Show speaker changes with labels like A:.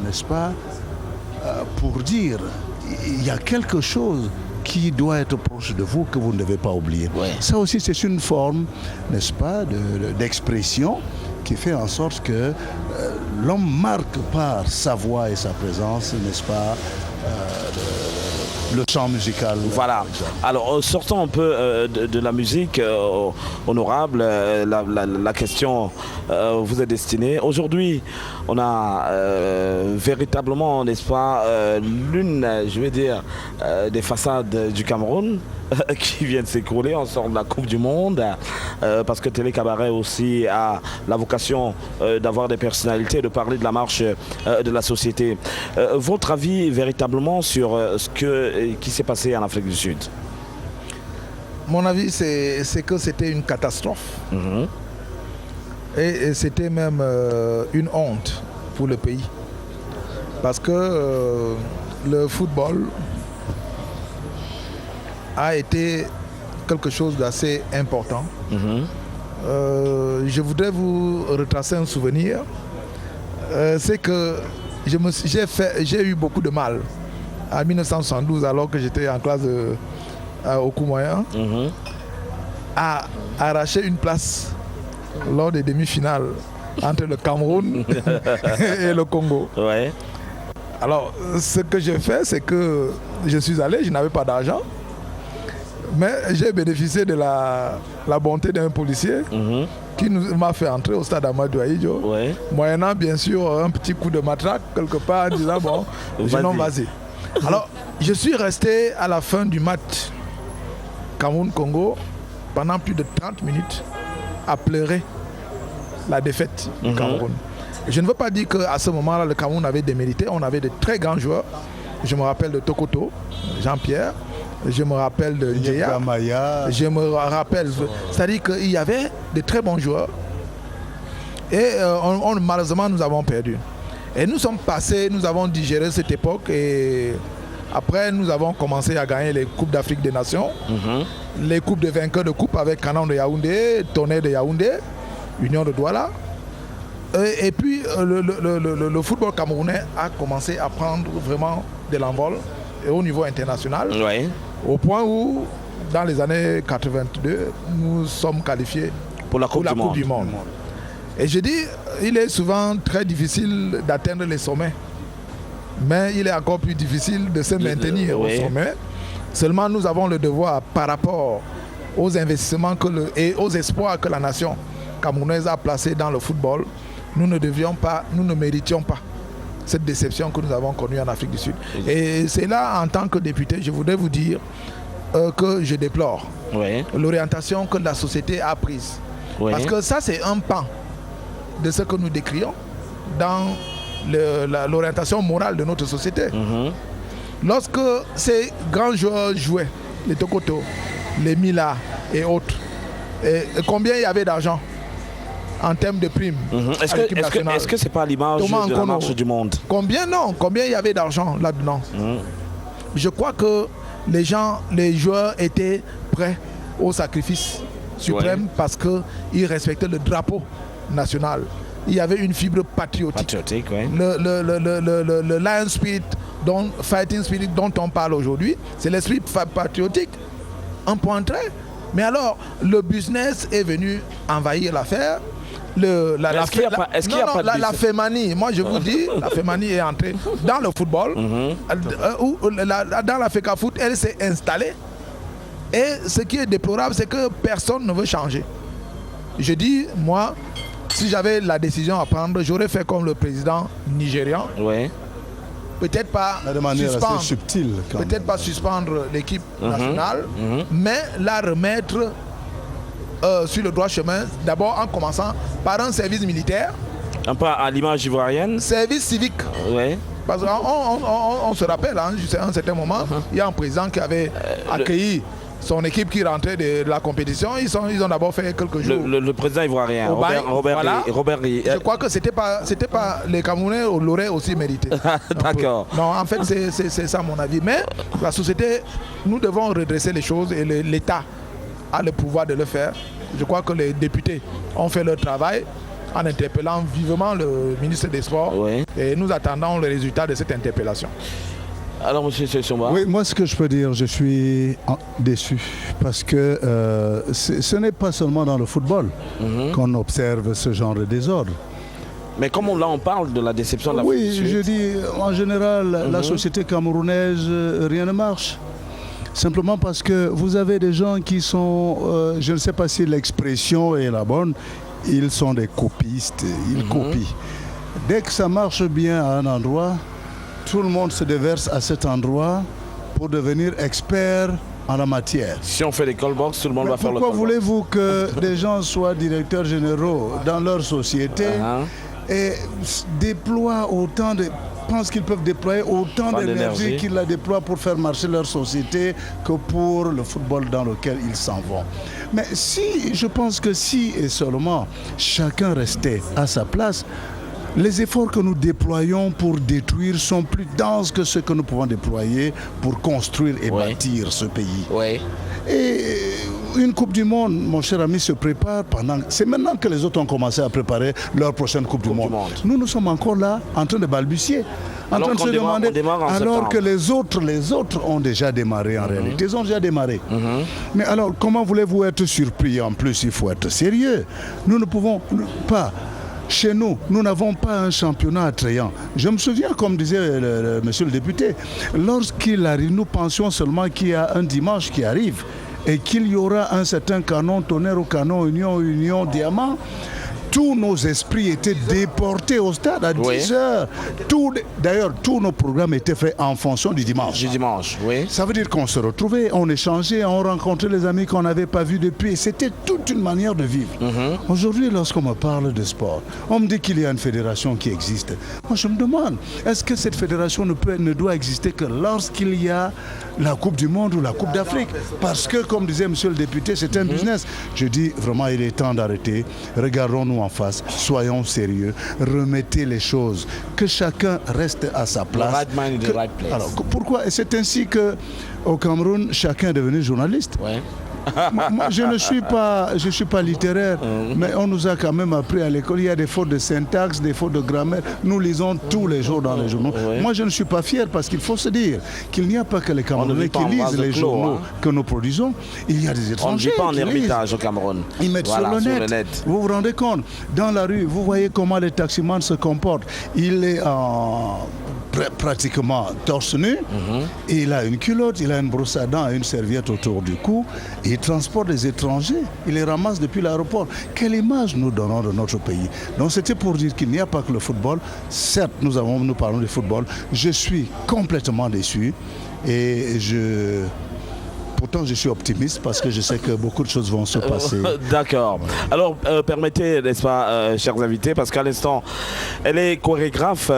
A: n'est-ce pas, pour dire il y a quelque chose qui doit être proche de vous que vous ne devez pas oublier.
B: Ouais.
A: Ça aussi, c'est une forme, n'est-ce pas, d'expression qui fait en sorte que l'homme marque par sa voix et sa présence, n'est-ce pas, le chant musical.
B: Voilà. Alors, sortons un peu de la musique, honorable. La question vous est destinée. Aujourd'hui, on a véritablement, n'est-ce pas, l'une, je vais dire, des façades du Cameroun qui vient de s'écrouler. On sort de la Coupe du Monde parce que Télé Cabaret aussi a la vocation d'avoir des personnalités, de parler de la marche de la société. Votre avis véritablement sur qui s'est passé en Afrique du Sud?
C: Mon avis, c'est que c'était une catastrophe. Et c'était même une honte pour le pays. Parce que le football a été quelque chose d'assez important. Je voudrais vous retracer un souvenir. C'est que j'ai eu beaucoup de mal en 1972, alors que j'étais en classe au cours moyen, à arracher une place lors des demi-finales entre le Cameroun et le Congo.
B: Ouais.
C: Alors, ce que j'ai fait, c'est que je suis allé, je n'avais pas d'argent, mais j'ai bénéficié de la bonté d'un policier qui m'a fait entrer au stade Amadou Ahidjo, moyennant bien sûr un petit coup de matraque quelque part, en disant bon, vas-y. Alors, je suis resté à la fin du match Cameroun-Congo pendant plus de 30 minutes à pleurer la défaite du Cameroun. Je ne veux pas dire qu'à ce moment-là, le Cameroun avait démérité. On avait de très grands joueurs. Je me rappelle de Tokoto, Jean-Pierre. Je me rappelle de Ndjeya. Je me rappelle. C'est-à-dire qu'il y avait de très bons joueurs. Et malheureusement, nous avons perdu. Et nous sommes passés, nous avons digéré cette époque. Et après, nous avons commencé à gagner les Coupes d'Afrique des Nations. Les Coupes de vainqueurs de Coupe avec Canon de Yaoundé, Tonnerre de Yaoundé, Union de Douala. Et puis, le football camerounais a commencé à prendre vraiment de l'envol et au niveau international. Au point où, dans les années 82, nous sommes qualifiés pour la Coupe du Monde. Et je dis, il est souvent très difficile d'atteindre les sommets. Mais il est encore plus difficile de se maintenir au sommet. Seulement, nous avons le devoir par rapport aux investissements et aux espoirs que la nation camerounaise a placés dans le football. Nous ne méritions pas cette déception que nous avons connue en Afrique du Sud. Et c'est là, en tant que député, je voudrais vous dire que je déplore l'orientation que la société a prise. Parce que ça, c'est un pan de ce que nous décrions dans l'orientation morale de notre société. Lorsque ces grands joueurs jouaient, les Tokoto, les Mila et autres, et combien il y avait d'argent en termes de primes
B: Est-ce que c'est pas l'image de la marche du monde?
C: Combien il y avait d'argent là-dedans? Je crois que les joueurs étaient prêts au sacrifice suprême parce qu'ils respectaient le drapeau national. Il y avait une fibre patriotique. Le Lion Spirit, Fighting Spirit dont on parle aujourd'hui, c'est l'esprit patriotique. Un point très. Mais alors, le business est venu envahir l'affaire. La fémanie, moi je vous dis, la fémanie est entrée dans le football. Dans la FECA Foot, elle s'est installée. Et ce qui est déplorable, c'est que personne ne veut changer. Je dis, moi, si j'avais la décision à prendre, j'aurais fait comme le président nigérian. Peut-être pas suspendre l'équipe nationale, mais la remettre sur le droit chemin, d'abord en commençant par un service militaire.
B: Un peu à l'image ivoirienne.
C: Service civique. Parce qu'on se rappelle, à un certain moment, il y a un président qui avait accueilli son équipe qui rentrait de la compétition. Ils ont d'abord fait quelques jours.
B: Le président ivoirien, Robert Rie.
C: Je crois que c'était pas les Camerounais l'auraient aussi mérité.
B: D'accord.
C: Non, en fait, c'est ça mon avis. Mais la société, nous devons redresser les choses et l'État a le pouvoir de le faire. Je crois que les députés ont fait leur travail en interpellant vivement le ministre des Sports.
B: Oui.
C: Et nous attendons le résultat de cette interpellation.
B: Alors, M. Sechomba.
A: Oui, moi, ce que je peux dire, je suis déçu parce que ce n'est pas seulement dans le football qu'on observe ce genre de désordre.
B: Mais comme là, on parle de la déception de la
A: Oui,
B: Suisse.
A: je dis, en général, la société camerounaise, rien ne marche. Simplement parce que vous avez des gens qui sont, je ne sais pas si l'expression est la bonne, ils sont des copistes, ils copient. Dès que ça marche bien à un endroit, tout le monde se déverse à cet endroit pour devenir expert en la matière.
B: Si on fait des callbox, tout le monde
A: Mais
B: va faire le
A: pourquoi
B: callbox.
A: voulez-vous que des gens soient directeurs généraux dans leur société et déploient autant de... pensent qu'ils peuvent déployer autant
B: Pas
A: d'énergie
B: d'énergie.
A: qu'ils la déploient pour faire marcher leur société que pour le football dans lequel ils s'en vont. Mais si, je pense que si et seulement chacun restait à sa place, les efforts que nous déployons pour détruire sont plus denses que ceux que nous pouvons déployer pour construire et bâtir ce pays.
B: Oui.
A: Et une Coupe du Monde, mon cher ami, se prépare pendant... C'est maintenant que les autres ont commencé à préparer leur prochaine Coupe du Monde. Nous, nous sommes encore là, en train de balbutier. En
B: Alors
A: train de se demander,
B: on démarre en
A: alors
B: septembre.
A: que les autres ont déjà démarré en réalité. Ils ont déjà démarré. Mais alors, comment voulez-vous être surpris? En plus, il faut être sérieux. Nous ne pouvons pas... Chez nous, nous n'avons pas un championnat attrayant. Je me souviens, comme disait monsieur le député, lorsqu'il arrive, nous pensions seulement qu'il y a un dimanche qui arrive et qu'il y aura un certain canon tonnerre ou canon union diamant. Tous nos esprits étaient déportés au stade à 10 heures. D'ailleurs, tous nos programmes étaient faits en fonction du dimanche.
B: Du dimanche, oui.
A: Ça veut dire qu'on se retrouvait, on échangeait, on rencontrait les amis qu'on n'avait pas vus depuis. C'était toute une manière de vivre. Aujourd'hui, lorsqu'on me parle de sport, on me dit qu'il y a une fédération qui existe. Moi, je me demande, est-ce que cette fédération ne doit exister que lorsqu'il y a la Coupe du Monde ou la Coupe d'Afrique? Parce que, comme disait monsieur le député, c'est un business. Je dis, vraiment, il est temps d'arrêter. Regardons-nous en face, soyons sérieux, remettez les choses, que chacun reste à sa place.
B: The right man in the right place.
A: Alors, pourquoi? Et c'est ainsi qu'au Cameroun, chacun est devenu journaliste.
B: Ouais.
A: Moi, je ne suis pas littéraire, mais on nous a quand même appris à l'école. Il y a des fautes de syntaxe, des fautes de grammaire. Nous lisons tous les jours dans les journaux. Moi, je ne suis pas fier parce qu'il faut se dire qu'il n'y a pas que les Camerounais qui lisent les journaux que nous produisons. Il y a des étrangers
B: On ne vit pas en
A: qui lisent.
B: héritage au Cameroun.
A: Ils mettent sur le net. Vous vous rendez compte? Dans la rue, vous voyez comment les taximans se comportent. Il est pratiquement torse nu, et il a une culotte, il a une brosse à dents et une serviette autour du cou, et il transporte des étrangers, il les ramasse depuis l'aéroport. Quelle image nous donnons de notre pays? Donc c'était pour dire qu'il n'y a pas que le football. Certes, nous parlons du football. Je suis complètement déçu et pourtant, je suis optimiste parce que je sais que beaucoup de choses vont se passer.
B: D'accord. Alors, permettez, n'est-ce pas, chers invités, parce qu'à l'instant, elle est chorégraphe